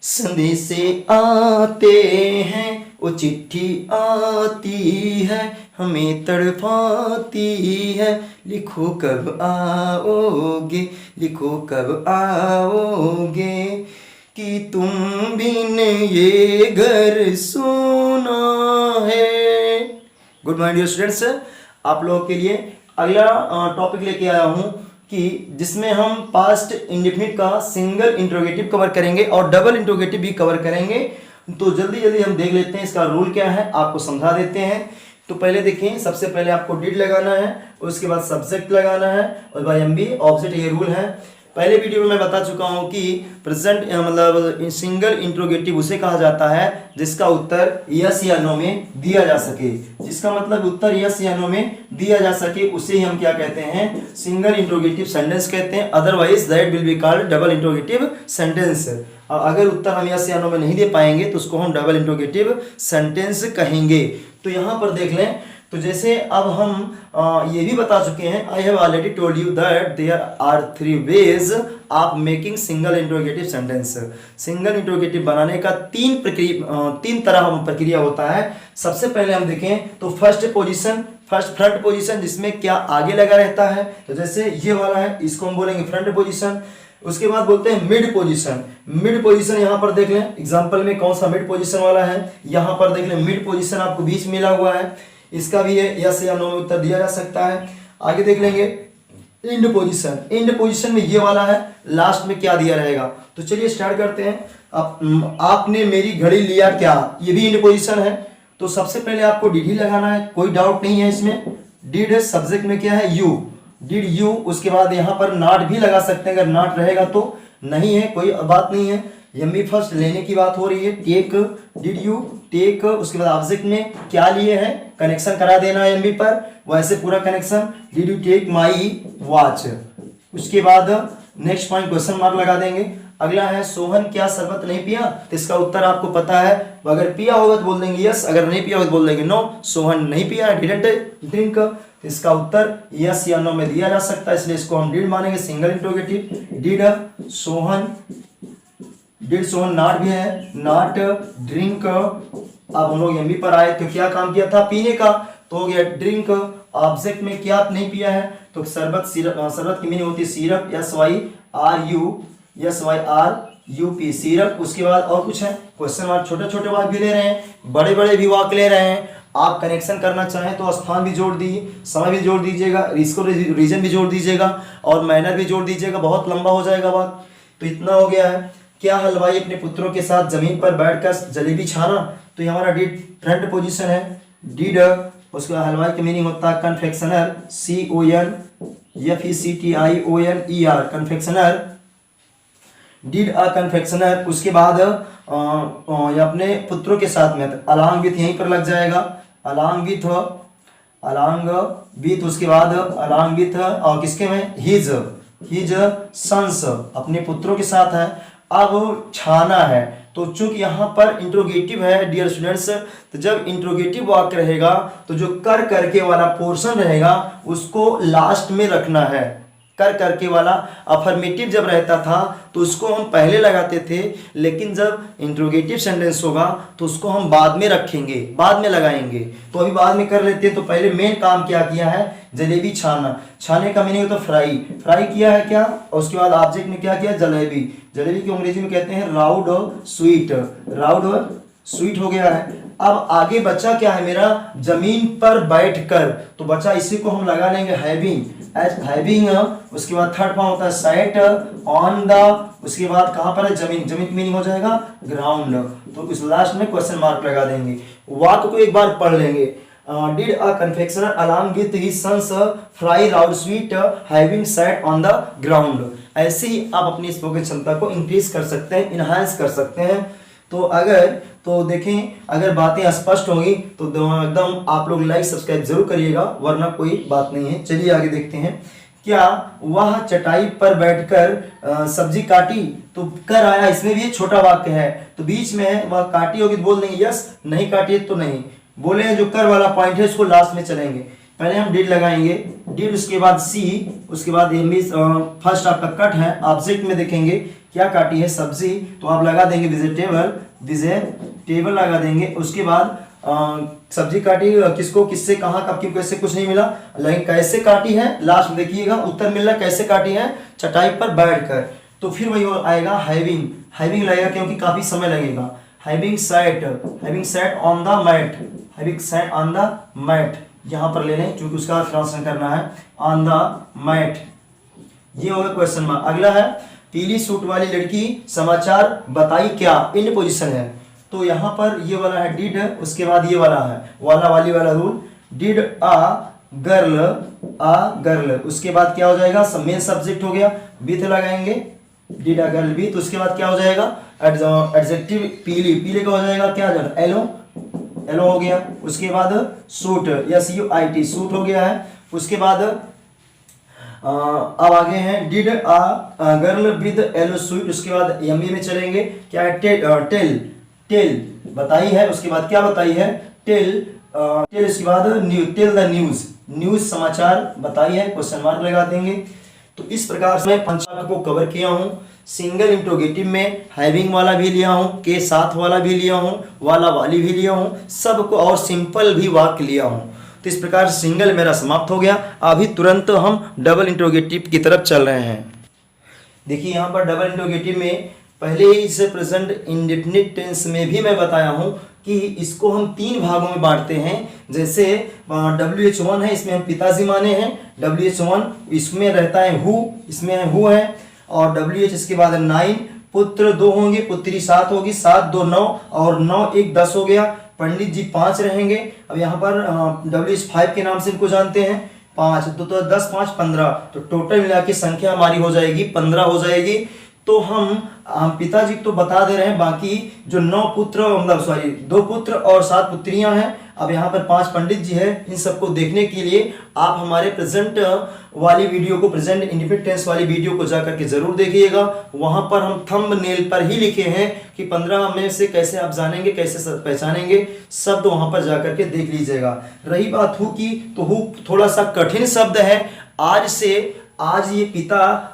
संदेशे आते हैं, वो चिट्ठी आती है, हमें तड़पाती है, लिखो कब आओगे, लिखो कब आओगे, कि तुम बिन ये घर सोना है। गुड मॉर्निंग डियर स्टूडेंट्स, आप लोगों के लिए अगला टॉपिक लेके आया हूं कि जिसमें हम पास्ट इंडेफिनिट का सिंगल इंट्रोगेटिव कवर करेंगे और डबल इंट्रोगेटिव भी कवर करेंगे। तो जल्दी जल्दी हम देख लेते हैं इसका रूल क्या है, आपको समझा देते हैं। तो पहले देखें, सबसे पहले आपको डिड लगाना है, उसके बाद सब्जेक्ट लगाना है और बाय एमबी ऑब्जेक्ट, ये रूल है। पहले वीडियो में मैं बता चुका हूं कि प्रेजेंट मतलब सिंगल इंट्रोगेटिव उसे कहा जाता है जिसका उत्तर यस या नो में दिया जा सके। जिसका मतलब उत्तर यस या नो में दिया जा सके उसे ही हम क्या कहते हैं, सिंगल इंट्रोगेटिव सेंटेंस कहते हैं। Otherwise that will be called double interrogative sentence. अगर उत्तर हम यस या नो में नहीं दे पाएंगे तो उसको हम डबल इंट्रोगेटिव सेंटेंस कहेंगे। तो यहाँ पर देख लें, तो जैसे अब हम ये भी बता चुके हैं, I have already told you that there are 3 ways of making single interrogative sentence. Single interrogative बनाने का तीन तरह प्रक्रिया होता है। सबसे पहले हम देखें तो फ्रंट पोजीशन जिसमें क्या आगे लगा रहता है, तो जैसे ये वाला है इसको हम बोलेंगे फ्रंट पोजीशन। उसके बाद बोलते हैं मिड पोजीशन। मिड पोजीशन यहाँ पर देख लें, एग्जांपल में कौन सा मिड पोजीशन वाला है, यहाँ पर देख लें मिड पोजीशन आपको बीच मिला हुआ है, इसका भी है यस या नो में उत्तर दिया जा सकता है। आगे देख लेंगे इंड पोजीशन। इंड पोजीशन में ये वाला है, लास्ट में क्या दिया रहेगा। तो चलिए स्टार्ट करते हैं। आपने मेरी घड़ी लिया क्या, ये भी इंड पोजीशन है। तो सबसे पहले आपको डिड ही लगाना है, कोई डाउट नहीं है इसमें। डिड है, सब्जेक्ट में क्या है यू, डिड यू। उसके बाद यहाँ पर नॉट भी लगा सकते हैं, अगर नॉट रहेगा तो नहीं है, कोई बात नहीं है। एमबी फर्स्ट लेने की बात हो रही है, टेक, डिड यू टेक। उसके बाद ऑब्जेक्ट में क्या लिए हैं, कनेक्शन करा देना है एमबी पर, वैसे पूरा connection, did you take my watch. उसके बाद नेक्स्ट पॉइंट क्वेश्चन मार्क लगा देंगे। अगला है सोहन क्या शरबत नहीं पिया, तो इसका उत्तर आपको पता है, अगर पिया होगा तो बोल देंगे यस, अगर नहीं पिया होगा तो बोल देंगे नो। सोहन नहीं पिया, डिडंट ड्रिंक, इसका उत्तर यस या नो में दिया जा सकता है, इसलिए इसको हम डिड मानेंगे, single interrogative. Did Sohan, did Sohan not भी है, नॉट ड्रिंक। अब हम लोग एमबी पर आए तो क्या काम किया था, पीने का, तो हो गया ड्रिंक। ऑब्जेक्ट में क्या नहीं पिया है, तो शरबत, शरबत की मीनिंग होती है सिरप, SYRUP सिरप। उसके बाद और कुछ है क्वेश्चन मार्क, छोटे छोटे वाक भी ले रहे हैं, बड़े बड़े भी वाक ले रहे हैं। आप कनेक्शन करना चाहें तो स्थान भी जोड़ दीजिए, समय भी जोड़ दीजिएगा, इसको रीजन भी जोड़ दीजिएगा और मैनर भी जोड़ दीजिएगा, बहुत लंबा हो जाएगा वाक। तो इतना हो गया है। क्या हलवाई अपने पुत्रों के साथ जमीन पर बैठकर जलेबी छाना, तो ये हमारा डिड फ्रंट पोजीशन है, डिड। उसके बाद हलवाई की मीनिंग होता है confectioner, CONFECTIONER confectioner, did a confectioner. उसके बाद ये अपने पुत्रों के साथ में, अलॉन्ग विथ यहीं पर लग जाएगा, अलॉन्ग विथ। उसके बाद अलॉन्ग विथ और किसके में, हिज सन्स, अपने पुत्रों के साथ है। अब छाना है, तो चूंकि यहाँ पर इंट्रोगेटिव है डियर स्टूडेंट्स, तो जब इंट्रोगेटिव वाक्य रहेगा तो जो कर करके वाला पोर्शन रहेगा उसको लास्ट में रखना है। कर करके वाला अफर्मेटिव जब रहता था तो उसको हम पहले लगाते थे, लेकिन जब इंट्रोगेटिव सेंटेंस होगा तो उसको हम बाद में रखेंगे, बाद में लगाएंगे। तो अभी बाद में कर लेते हैं। तो पहले मेन काम क्या किया है, जलेबी छाना। छाने का मीनिंग होता है फ्राई किया है क्या, और उसके बाद ऑब्जेक्ट में क्या किया, जलेबी। जलेबी को अंग्रेजी में कहते हैं राउड स्वीट हो गया है। अब आगे बचा क्या है मेरा, जमीन पर बैठकर, तो बचा इसी को हम लगा लेंगे हैविंग। उसके बाद थर्ड फॉर्म होता है सेट ऑन द, उसके बाद कहां पर है, जमीन की मीनिंग हो जाएगा ग्राउंड। तो इस लास्ट में क्वेश्चन मार्क लगा देंगे। वाक्य को एक बार पढ़ लेंगे। Did a confectioner along with his sons fry round sweet having sat on the ground। ऐसे ही आप अपनी स्पोकन क्षमता को इंक्रीज कर सकते हैं, इनहांस कर सकते हैं। तो देखें, अगर बातें स्पष्ट होंगी तो एकदम आप लोग लाइक सब्सक्राइब जरूर करिएगा, वरना कोई बात नहीं है। चलिए आगे देखते हैं। क्या वह चटाई पर बैठकर सब्जी काटी, तो कर आया, इसमें भी छोटा वाक्य है, तो बीच में है, वह काटी होगी तो बोल देंगे यस, नहीं काटी तो नहीं। बोले हैं जो कर वाला पॉइंट है उसको लास्ट में चलेंगे। पहले हम डिड लगाएंगे, डिड, उसके बाद सी, उसके बाद फर्स्ट आपका कट है, ऑब्जेक्ट में देखेंगे क्या काटी है? सब्जी। तो आप लगा देंगे वेजिटेबल, वेजिटेबल लगा देंगे। उसके बाद सब्जी काटी, किसको, किससे, कहाँ, कब, क्यों, कैसे, कुछ नहीं मिला, लेकिन कैसे काटी है लास्ट में देखिएगा उत्तर मिल रहा है। कैसे काटी है? चटाई पर बैठकर। तो फिर वही आएगा हैविंग, हैविंग लगेगा क्योंकि काफी समय लगेगा। Having sat on the mat, having sat on the mat यहाँ पर ले लें क्योंकि उसका ट्रांसलेट करना है, ऑन द मैट। ये होगा क्वेश्चन मार्क। अगला है पीली सूट वाली लड़की समाचार बताई क्या, इन पोजीशन है। तो यहाँ पर ये वाला है डिड, उसके बाद ये वाला है वाली वाला रूल, डिड आ गर्ल, उसके बाद क्या हो जाएगा? मेन सब्जेक्ट हो गया, विथ लगाएंगे, डिड आ गर्ल विथ। उसके बाद क्या हो जाएगा? एडजेक्टिव पीले का हो जाएगा क्या? येलो हो गया। उसके बाद सूट, SUIT सूट हो गया है। उसके बाद अब आगे हैं did a girl with yellow suit. उसके बाद एमबी में चलेंगे, क्या है? टेल बताई है। उसके बाद क्या बताई है? टेल। उसके बाद टेल द न्यूज समाचार बताई है, क्वेश्चन मार्क लगा देंगे। तो इस प्रकार से मैं पंचांग को कवर किया हूँ। सिंगल इंट्रोगेटिव में हैविंग वाला भी लिया हूँ, के साथ वाला भी लिया हूँ, वाली भी लिया हूँ, सबको, और सिंपल भी वाक्य लिया हूँ। तो इस प्रकार सिंगल मेरा समाप्त हो गया। अभी तुरंत हम डबल इंट्रोगेटिव की तरफ चल रहे हैं। देखिए यहाँ पर डबल इंट्रोगेटिव में पहले ही इसे प्रेजेंट इंडेफिनिट टेंस में भी मैं बताया हूँ कि इसको हम 3 भागों में बांटते हैं। जैसे WH1 है, इसमें हम पिताजी माने हैं, WH1 इसमें रहता है हु, इसमें है हु है, और WH इसके बाद 9, पुत्र 2 होंगे, पुत्री 7 होगी, 7 2 9, और 9 1 10 हो गया। पंडित जी 5 रहेंगे। अब यहाँ पर WH5 के नाम से इनको जानते हैं, 5 तो 10 5 15, तो टोटल मिला के संख्या हमारी हो जाएगी 15 हो जाएगी। तो हम पिताजी तो बता दे रहे हैं, बाकी जो 9 पुत्र, मतलब सॉरी 2 पुत्र और 7 पुत्रियां हैं। अब यहाँ पर 5 पंडित जी है। इन सबको देखने के लिए आप हमारे प्रेजेंट वाली वीडियो को, प्रेजेंट इंडेफिनिट टेंस वाली वीडियो को जाकर के जरूर देखिएगा। वहां पर हम थंबनेल पर ही लिखे हैं कि 15 में से कैसे आप जानेंगे, कैसे पहचानेंगे, शब्द वहां पर जाकर के देख लीजिएगा। रही बात हु की, तो हु थोड़ा सा कठिन शब्द है। आज ये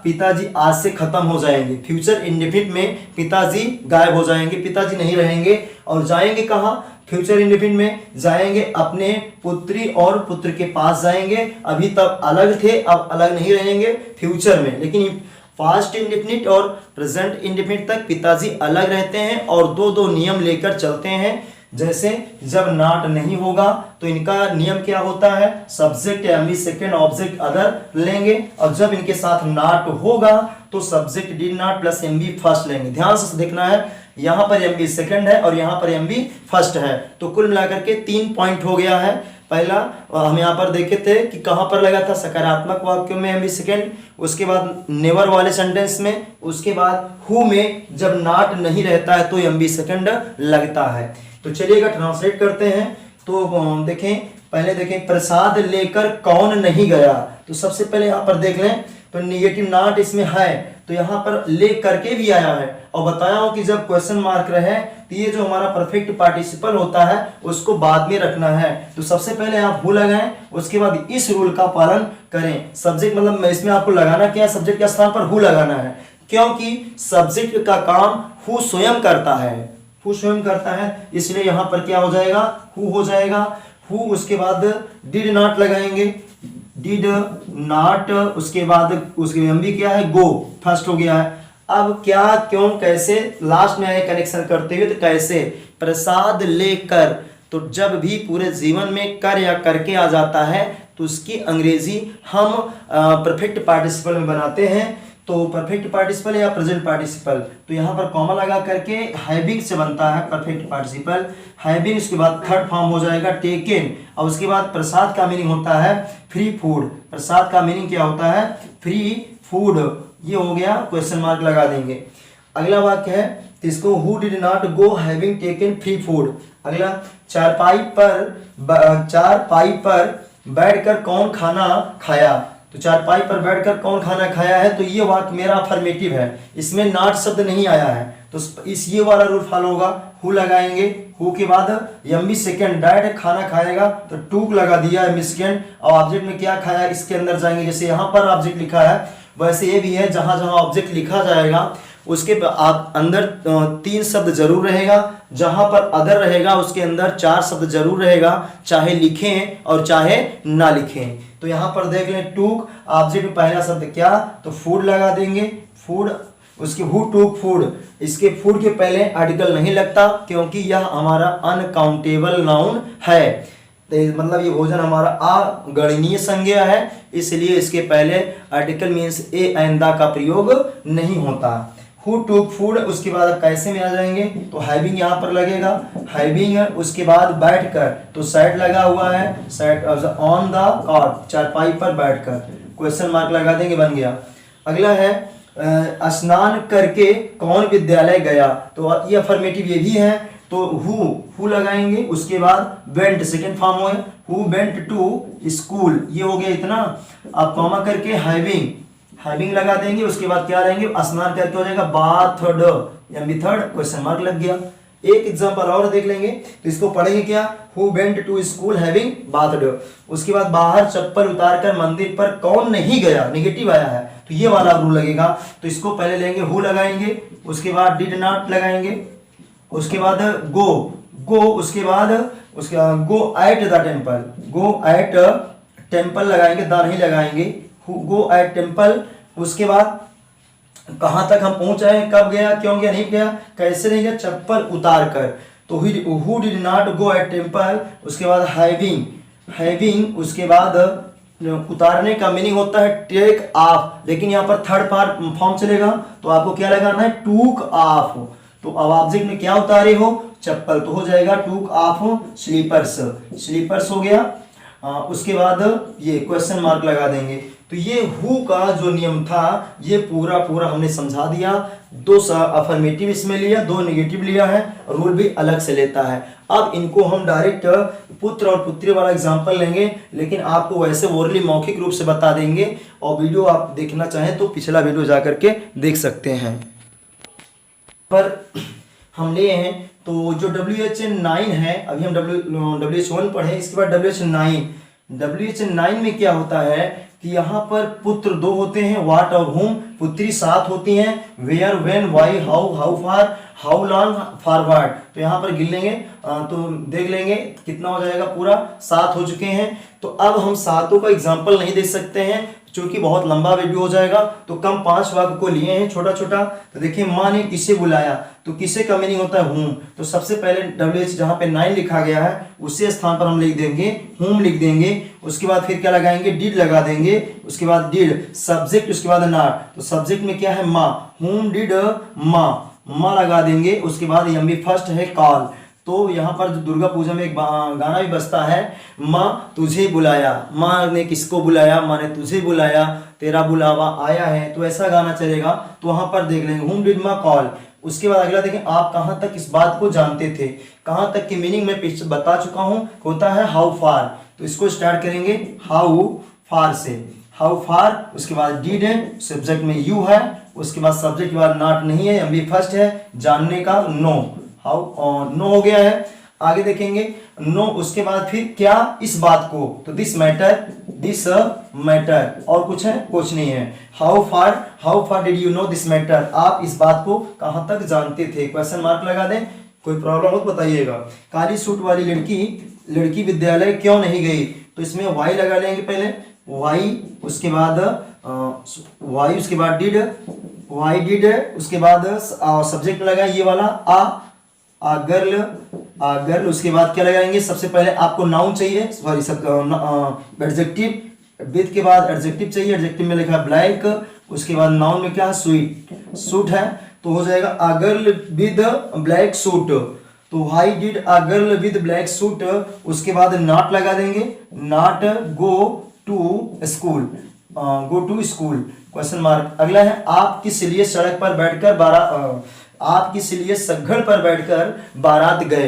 पिताजी आज से खत्म हो जाएंगे। फ्यूचर इंडेफिनिट में पिताजी गायब हो जाएंगे, पिताजी नहीं रहेंगे, और जाएंगे कहाँ? फ्यूचर इंडेफिनिट में जाएंगे अपने पुत्री और पुत्र के पास जाएंगे। अभी तक अलग थे, अब अलग नहीं रहेंगे फ्यूचर में। लेकिन पास्ट इंडेफिनिट और प्रेजेंट इंडेफिनिट तक पिताजी अलग रहते हैं और 2 नियम लेकर चलते हैं। जैसे जब नॉट नहीं होगा तो इनका नियम क्या होता है? Subject MB second, object other लेंगे, और जब इनके साथ नॉट होगा तो subject did not plus MB first लेंगे। ध्यान से देखना है, यहाँ पर एमबी सेकंड है और यहाँ पर एमबी फर्स्ट है। तो कुल मिलाकर के 3 पॉइंट हो गया है। पहला हम यहाँ पर देखे थे कि कहाँ पर लगा था? सकारात्मक वाक्यों में एमबी सेकंड, उसके बाद नेवर वाले सेंटेंस में, उसके बाद हु में जब नॉट नहीं रहता है तो एमबी सेकंड लगता है। तो चलिएगा ट्रांसलेट करते हैं। तो देखें, पहले देखें, प्रसाद लेकर कौन नहीं गया। तो सबसे पहले यहाँ पर देख लें, तो निगेटिव नॉट इसमें है, तो यहाँ पर ले करके भी आया है, और बताया हूं कि जब क्वेश्चन मार्क रहे तो ये जो हमारा परफेक्ट पार्टिसिपल होता है उसको बाद में रखना है। तो सबसे पहले आप हु लगाएं, उसके बाद इस रूल का पालन करें। सब्जेक्ट मतलब इसमें आपको लगाना क्या है? सब्जेक्ट के स्थान पर हु लगाना है, क्योंकि सब्जेक्ट का काम हु स्वयं करता है, हु स्वयं करता है, इसलिए यहाँ पर क्या हो जाएगा? हु हो जाएगा। हु, उसके बाद डिड नॉट लगाएंगे, डिड नॉट, उसके बाद उसके एमबी क्या है? गो, फर्स्ट हो गया है। अब क्या, क्यों, कैसे लास्ट में आए कनेक्शन करते हुए, तो कैसे? प्रसाद लेकर, तो जब भी पूरे जीवन में कर या करके आ जाता है तो उसकी अंग्रेजी हम परफेक्ट पार्टिसिपल में बनाते हैं। तो परफेक्ट पार्टिसिपल या प्रेजेंट पार्टिसिपल, तो यहाँ पर कॉमा लगा करके हैविंग से बनता है परफेक्ट पार्टिसिपल, हैविंग, उसके बाद थर्ड फॉर्म हो जाएगा टेकन, और उसके बाद प्रसाद का मीनिंग होता है फ्री फूड। प्रसाद का मीनिंग क्या होता है? Free food. ये हो गया, क्वेश्चन मार्क लगा देंगे। अगला वाक्य है, तो इसको who did not go having taken free food. अगला, चारपाई पर बैठकर कौन खाना खाया। तो चारपाई पर बैठकर कौन खाना खाया है, तो ये वाक्य मेरा अफर्मेटिव है, इसमें नॉट शब्द नहीं आया है, तो इस ये वाला रूल फॉलो होगा। हु लगाएंगे, हु के बाद एमबी सेकंड, डायरेक्ट खाना खाएगा तो टू लगा दिया एमबी सेकंड, और ऑब्जेक्ट में क्या खाया इसके अंदर जाएंगे। जैसे यहाँ पर ऑब्जेक्ट लिखा है वैसे ये भी है, जहां जहां ऑब्जेक्ट लिखा जाएगा उसके आप अंदर 3 शब्द जरूर रहेगा, जहां पर अदर रहेगा उसके अंदर 4 शब्द जरूर रहेगा, चाहे लिखें और चाहे ना लिखें। तो यहाँ पर देख लें टूक ऑब्जेक्ट में पहला शब्द क्या, तो फूड लगा देंगे, फूड। उसके हु टूक फूड, इसके फूड के पहले आर्टिकल नहीं लगता क्योंकि यह हमारा अनकाउंटेबल नाउन है, तो मतलब ये भोजन हमारा अगणनीय संज्ञा है, इसलिए इसके पहले आर्टिकल मीन्स ए आइंदा का प्रयोग नहीं होता। हु टूक फूड, उसके बाद अब कैसे में आ जाएंगे, तो हैविंग यहाँ पर लगेगा, हैविंग, उसके बाद बैठकर, तो सेट लगा हुआ है, सेट ऑन द कॉट, चारपाई पर बैठकर, क्वेश्चन मार्क लगा देंगे, बन गया। अगला है स्नान करके कौन विद्यालय गया, तो ये अफर्मेटिव ये भी है, तो हु लगाएंगे, उसके बाद वेंट सेकेंड फॉर्म हुए, हु वेंट टू स्कूल, ये हो गया इतना। अब कॉमा करके हैविंग लगा देंगे, उसके बाद क्या रहेंगे, स्नान करके हो जाएगा बाथड या मिथड, क्वेश्चन मार्क लग गया। एक एग्जांपल और देख लेंगे, तो इसको पढ़ेंगे क्या, who went to school having bathed. उसके बाद बाहर चप्पल उतारकर मंदिर पर कौन नहीं गया, नेगेटिव आया है, तो ये वाला रूल लगेगा, तो इसको पहले लेंगे, हु लगाएंगे, उसके बाद डिड नॉट लगाएंगे, उसके बाद गो, उसके बाद go at the temple, go at temple लगाएंगे, द नहीं लगाएंगे, गो एट टेम्पल। उसके बाद कहाँ तक हम पहुंच आए, कब गया, क्यों गया, नहीं गया, कैसे नहीं गया, चप्पल उतार कर, तो who did not go at temple. उसके बाद हैविंग, उसके बाद उतारने का मीनिंग होता है टेक ऑफ, लेकिन यहाँ पर थर्ड फॉर्म चलेगा, तो आपको क्या लगाना है, टूक ऑफ। तो अब ऑब्जेक्ट में क्या उतारे हो, चप्पल, तो हो जाएगा टूक ऑफ स्लीपर्स हो गया। उसके बाद ये क्वेश्चन मार्क लगा देंगे। तो ये हु का जो नियम था ये पूरा हमने समझा दिया। 2 अफर्मेटिव इसमें लिया, 2 नेगेटिव लिया है, रूल भी अलग से लेता है। अब इनको हम डायरेक्ट पुत्र और पुत्री वाला एग्जांपल लेंगे, लेकिन आपको वैसे ओरली मौखिक रूप से बता देंगे, और वीडियो आप देखना चाहें तो पिछला वीडियो जा करके देख सकते हैं। पर हम लिए हैं तो जो WH9 है, अभी हम WH1 पढ़े, इसके बाद WH9 में क्या होता है कि यहाँ पर पुत्र 2 होते हैं, व्हाट और whom, पुत्री 7 होती हैं, where, when, why, how far, how long, forward. तो यहाँ पर गिन लेंगे तो देख लेंगे कितना हो जाएगा, पूरा 7 हो चुके हैं। तो अब हम 7 का एग्जाम्पल नहीं दे सकते हैं क्योंकि बहुत लंबा वीडियो हो जाएगा, तो कम 5 वाक्य को लिए हैं छोटा छोटा। तो देखिए, माँ ने किसे बुलाया, तो किसे का मीनिंग होता है whom, तो सबसे पहले WH जहाँ पे 9 लिखा गया है उसी स्थान पर हम लिख देंगे whom लिख देंगे। उसके बाद फिर क्या लगाएंगे, डिड लगा देंगे, उसके बाद डिड सब्जेक्ट, उसके बाद नॉट, तो सब्जेक्ट में क्या है, माँ, whom डिड माँ लगा देंगे। उसके बाद यम्बी फर्स्ट है कॉल, तो यहाँ पर दुर्गा पूजा में एक गाना भी बजता है, माँ तुझे बुलाया, माँ ने किसको बुलाया, माँ ने तुझे बुलाया, तेरा बुलावा आया है, तो ऐसा गाना चलेगा। तो वहाँ पर देख लेंगे whom did माँ कॉल। उसके बाद अगला देखें, आप कहाँ तक इस बात को जानते थे, कहाँ तक की मीनिंग मैं पीछे बता चुका हूँ, होता है हाउ फार। तो इसको स्टार्ट करेंगे हाउ फार से, हाउ फार। उसके बाद डिड है, सब्जेक्ट में यू है, उसके बाद सब्जेक्ट के बाद नॉट नहीं है, एमबी फर्स्ट है, जानने का नो, हाउ नो हो गया है। आगे देखेंगे नो, उसके बाद फिर क्या, इस बात को, तो दिस मैटर, और कुछ है, कुछ नहीं है। How far did you know this matter, आप इस बात को कहां तक जानते थे, क्वेश्चन मार्क लगा दें। कोई प्रॉब्लम हो तो बताइएगा। काली सूट वाली लड़की विद्यालय क्यों नहीं गई, तो इसमें वाई लगा लेंगे पहले, वाई, उसके बाद वाई, उसके बाद डिड, वाई डिड, उसके बाद सब्जेक्ट लगा ये वाला आ गर्ल। उसके बाद क्या लगाएंगे, सबसे पहले आपको नाउन चाहिए, सॉरी सब एडजेक्टिव, विद के बाद एडजेक्टिव चाहिए, एडजेक्टिव में लिखा ब्लैक, उसके बाद नाउन में क्या है, सूट है, तो हो जाएगा a girl with black suit, तो why did a girl with black suit. उसके बाद नॉट लगा देंगे, not go to school, question mark. अगला है आप किस लिए सड़क पर बैठकर आप किस लिए सघड़ पर बैठकर बारात गए,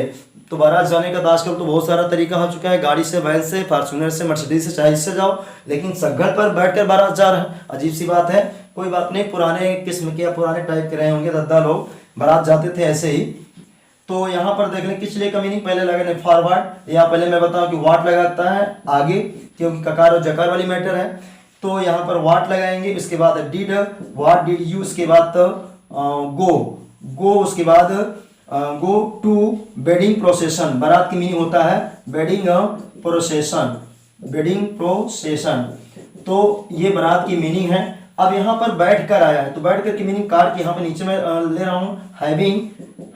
तो बारात जाने का आजकल तो बहुत सारा तरीका हो चुका है, गाड़ी से, वैन से, फॉर्च्यूनर से, मर्सिडीज से, चाहे इससे जाओ, लेकिन सघड़ पर बैठकर बारात जा रहे हैं, अजीब सी बात है। कोई बात नहीं, पुराने किस्म के या पुराने टाइप के रहे होंगे दादा लोग, बारात जाते थे ऐसे ही। तो यहाँ पर देख लें किस लिए का मीनिंग पहले लगाने फॉरवर्ड, या पहले मैं बताऊं कि व्हाट लगाता है आगे, क्योंकि ककार और जकार वाली मैटर है, तो यहाँ पर व्हाट लगाएंगे। इसके बाद डिड, व्हाट डिड यू, उसके बाद गो, गो उसके बाद गो टू वेडिंग प्रोसेशन, बारात की मीनिंग होता है वेडिंग प्रोसेशन, वेडिंग प्रोसेशन। तो ये बारात की मीनिंग है। अब यहाँ पर बैठ कर आया है, तो बैठ कर की मीनिंग कार की यहाँ पर नीचे में ले रहा हूँ हैविंग,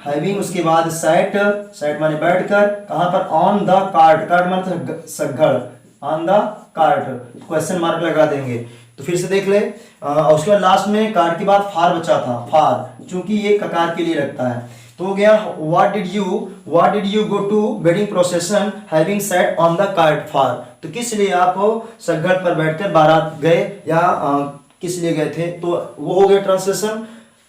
हैविंग उसके बाद सैट, सैट माने बैठ कर, कहाँ पर ऑन द कार्ट, कार्ट माने सगड़, on the cart, question mark लगा देंगे। तो फिर से देख ले, उसके बाद लास्ट में कार्ट के बाद फार बचा था, फार, चूंकि ये ककार के लिए लगता है। तो हो गया what did you go to wedding procession having sat on the cart far. तो किस लिए आप सगड़ पर बैठकर बारात गए या किस लिए गए थे, तो वो हो गया ट्रांसलेशन।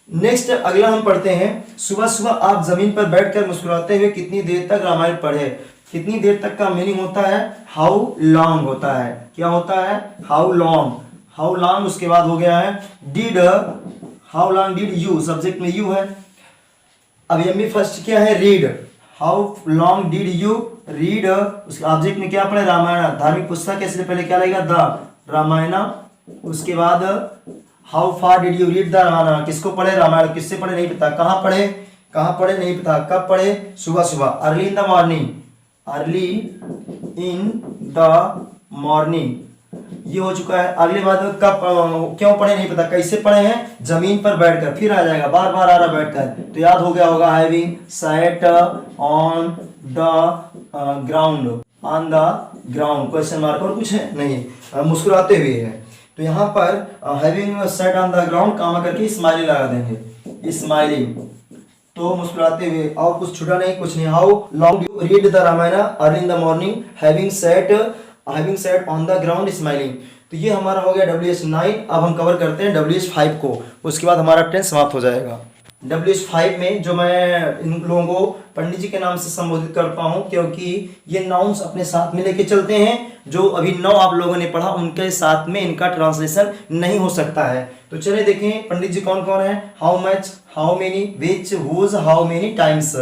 नेक्स्ट अगला हम पढ़ते हैं, सुबह सुबह आप जमीन पर बैठकर मुस्कुराते हुए कितनी देर तक रामायण पढ़े। कितनी देर तक का मीनिंग होता है हाउ लॉन्ग होता है, क्या होता है हाउ लॉन्ग, हाउ लॉन्ग। उसके बाद हो गया है did, how long did you, subject में यू है। अब एमबी फर्स्ट क्या है read, how long did you read, उसके ऑब्जेक्ट में क्या पढ़े रामायण, धार्मिक पुस्तक है इसलिए पहले क्या लगेगा द रामायण। उसके बाद how far did you read the Ramayana, किसको पढ़े रामायण, किससे पढ़े नहीं पता, कहाँ पढ़े नहीं पता, कब पढ़े सुबह सुबह, early in the morning, early in the morning, ये हो चुका है। अगले बात कब क्यों पढ़े नहीं पता, कैसे पढ़े हैं जमीन पर बैठकर, फिर आ जाएगा बार बार आ रहा बैठकर, तो याद हो गया होगा having sat on the ground, on the ground, question mark, और कुछ है नहीं, मुस्कुराते हुए है। तो यहाँ पर having set on the ground comma करके स्माइलिंग लगा देंगे, स्माइलिंग, तो मुस्कुराते हुए, और कुछ छूटा नहीं, कुछ नहीं। How long do you read the Ramayana early in the morning having set on the ground smiling. तो ये हमारा हो गया WH9। अब हम कवर करते हैं WH5 को, उसके बाद हमारा 10 समाप्त हो जाएगा। WH5 में जो मैं इन लोगों को पंडित जी के नाम से संबोधित करता हूँ, क्योंकि ये नाउन्स अपने साथ में लेके चलते हैं। जो अभी 9 आप लोगों ने पढ़ा उनके साथ में इनका ट्रांसलेशन नहीं हो सकता है। तो चलिए देखें पंडित जी कौन कौन है, how much, how many, which, whose, how many times.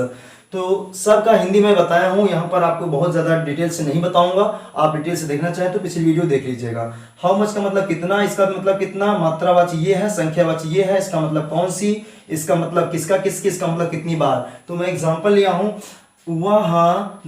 तो सबका हिंदी में बताया हूँ, यहाँ पर आपको बहुत ज़्यादा डिटेल से नहीं बताऊंगा, आप डिटेल से देखना चाहें तो पिछली वीडियो देख लीजिएगा। हाउ मच का मतलब कितना, इसका मतलब कितना, मात्रावाची ये है, संख्यावाची ये है, इसका मतलब कौन सी, इसका मतलब किसका किसकी, इसका मतलब कितनी बार। तो मैं एग्जांपल लिया हूँ, वह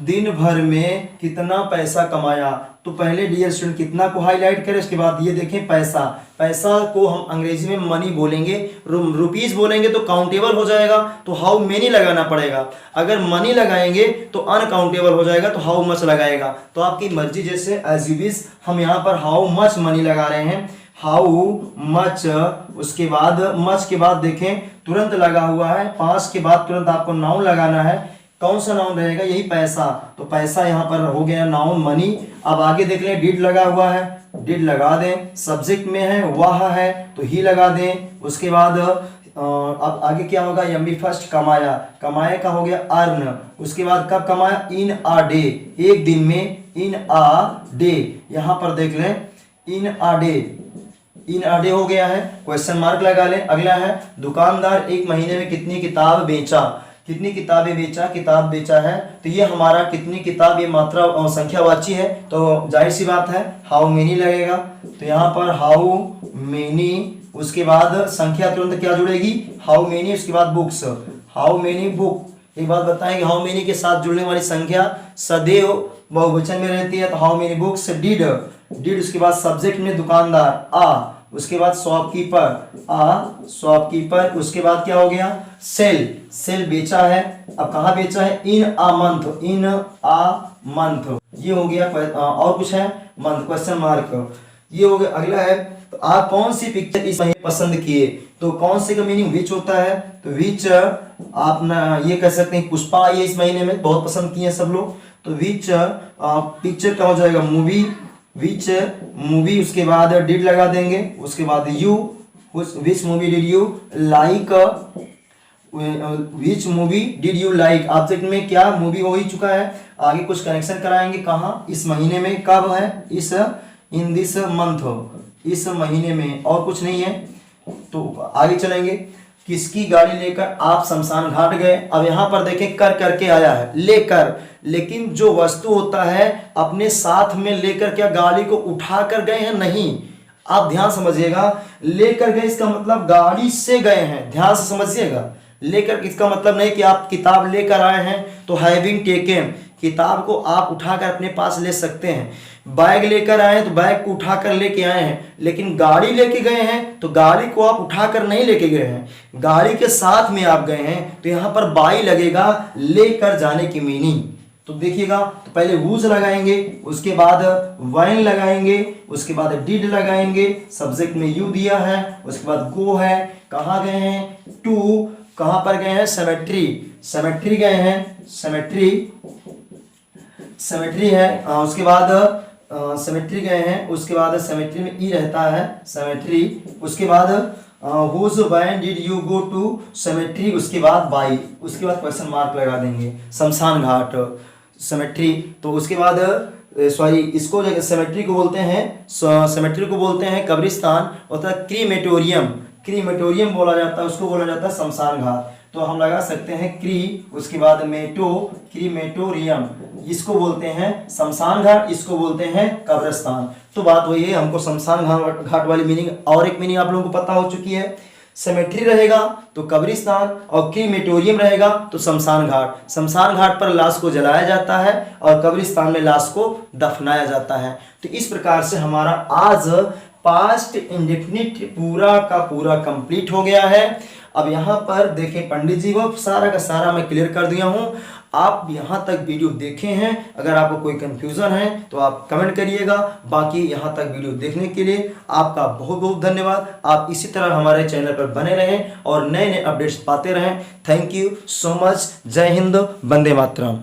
दिन भर में कितना पैसा कमाया। तो पहले डियर स्टूडेंट कितना को हाईलाइट करें, उसके बाद ये देखें पैसा, पैसा को हम अंग्रेजी में मनी बोलेंगे, रुपीज बोलेंगे तो काउंटेबल हो जाएगा, तो हाउ मेनी लगाना पड़ेगा। अगर मनी लगाएंगे तो अनकाउंटेबल हो जाएगा, तो हाउ मच लगाएगा। तो आपकी मर्जी, जैसे एज यू विश। हम यहाँ पर हाउ मच मनी लगा रहे हैं, हाउ मच। उसके बाद मच के बाद देखें तुरंत लगा हुआ है, 5 के बाद तुरंत आपको नाउन लगाना है। कौन सा नाउन रहेगा, यही पैसा, तो पैसा यहाँ पर हो गया नाउन मनी। अब आगे देख लें डिड लगा हुआ है, डिड लगा दें, सब्जेक्ट में है वह है तो ही लगा दें। उसके बाद अब आगे क्या होगा, एमबी फर्स्ट कमाया, कमाए का हो गया अर्न। उसके बाद कब कमाया, इन अ डे, एक दिन में, इन अ डे, यहाँ पर देख लें इन a day, in a day हो गया है, क्वेश्चन मार्क लगा लें। अगला है दुकानदार एक महीने में कितनी किताब बेचा, कितनी किताबें बेचा, किताब बेचा है, तो ये हमारा कितनी किताब, ये मात्रा संख्यावाची है, तो जाहिर सी बात है हाउ मेनी लगेगा। तो यहाँ पर हाउ मेनी, उसके बाद संख्या तुरंत क्या जुड़ेगी, हाउ मेनी, उसके बाद बुक्स, हाउ मेनी बुक। एक बात बताएंगे, हाउ मेनी के साथ जुड़ने वाली संख्या सदैव बहुवचन में रहती है, तो how many books did, did उसके बाद सब्जेक्ट में दुकानदार आ, उसके बाद शॉपकीपर आ, शॉपकीपर। उसके बाद क्या हो गया, सेल, सेल बेचा है। अब कहाँ बेचा है, इन a month, in a month, ये हो गया। और कुछ है, मंथ, क्वेश्चन मार्क, ये हो गया। अगला है तो आप कौन सी पिक्चर इस महीने पसंद किए, तो कौन से का मीनिंग विच होता है, तो विच आप ना ये कह सकते हैं पुष्पा ये इस महीने में बहुत पसंद किए सब लोग, तो विच पिक्चर का हो जाएगा मूवी, विच मूवी। उसके बाद डिड लगा देंगे, उसके बाद you, which movie did you like, which movie did you like, object में क्या मूवी हो ही चुका है। आगे कुछ कनेक्शन कराएंगे, कहाँ, इस महीने में, कब है, इस इन दिस मंथ, इस महीने में, और कुछ नहीं है। तो आगे चलेंगे, किसकी गाड़ी लेकर आप शमशान घाट गए। अब यहाँ पर देखें कर करके आया है, लेकर, लेकिन जो वस्तु होता है अपने साथ में लेकर, क्या गाड़ी को उठा कर गए हैं, नहीं, आप ध्यान समझिएगा, लेकर गए इसका मतलब गाड़ी से गए हैं, ध्यान से समझिएगा। लेकर इसका मतलब नहीं कि आप किताब लेकर आए हैं तो हैविंग टेकन, किताब को आप उठाकर अपने पास ले सकते हैं। बैग लेकर आए हैं तो बैग को उठाकर लेके आए हैं, लेकिन गाड़ी लेके गए हैं तो गाड़ी को आप उठाकर नहीं लेके गए हैं, गाड़ी के साथ में आप गए हैं, तो यहाँ पर बाई लगेगा, लेकर जाने की मीनिंग। तो देखिएगा, तो पहले वूज लगाएंगे, उसके बाद वाइन लगाएंगे, उसके बाद डिड लगाएंगे, सब्जेक्ट में यू दिया है, उसके बाद गो है, कहाँ गए हैं, टू, कहाँ पर गए हैं, सेमेट्री, सेमेट्री गए हैं, सेमेट्री, सेमेट्री है, उसके बाद सेमेट्री गए हैं, उसके बाद सेमेट्री में ई रहता है, सेमेट्री, उसके बाद whose when did you go to cemetery, उसके बाद बाई, उसके बाद क्वेश्चन मार्क लगा देंगे, शमशान घाट, सेमेट्री। तो उसके बाद सॉरी, इसको सेमेट्री को बोलते हैं, सेमेट्री को बोलते हैं कब्रिस्तान, होता है क्रीमेटोरियम, क्रीमेटोरियम बोला जाता है, उसको बोला जाता है शमशान घाट। तो हम लगा सकते हैं क्री, उसके बाद मेटो, क्रीमेटोरियम, इसको बोलते हैं शमशान घाट, इसको बोलते हैं कब्रिस्तान। तो बात वही है, हमको शमशान घाट वाली मीनिंग, और एक मीनिंग आप लोगों को पता हो चुकी है, सेमेट्री रहेगा तो कब्रिस्तान, और क्रीमेटोरियम रहेगा तो शमशान घाट। शमशान घाट पर लाश को जलाया जाता है और कब्रिस्तान में लाश को दफनाया जाता है। तो इस प्रकार से हमारा आज पास्ट इंडेफिनिट पूरा का पूरा कंप्लीट हो गया है। अब यहाँ पर देखें पंडित जी, वो सारा का सारा मैं क्लियर कर दिया हूँ। आप यहाँ तक वीडियो देखे हैं, अगर आपको कोई कंफ्यूजन है तो आप कमेंट करिएगा। बाकी यहाँ तक वीडियो देखने के लिए आपका बहुत बहुत धन्यवाद। आप इसी तरह हमारे चैनल पर बने रहें और नए नए अपडेट्स पाते रहें। Thank you so much. जय हिंद, वंदे मातरम।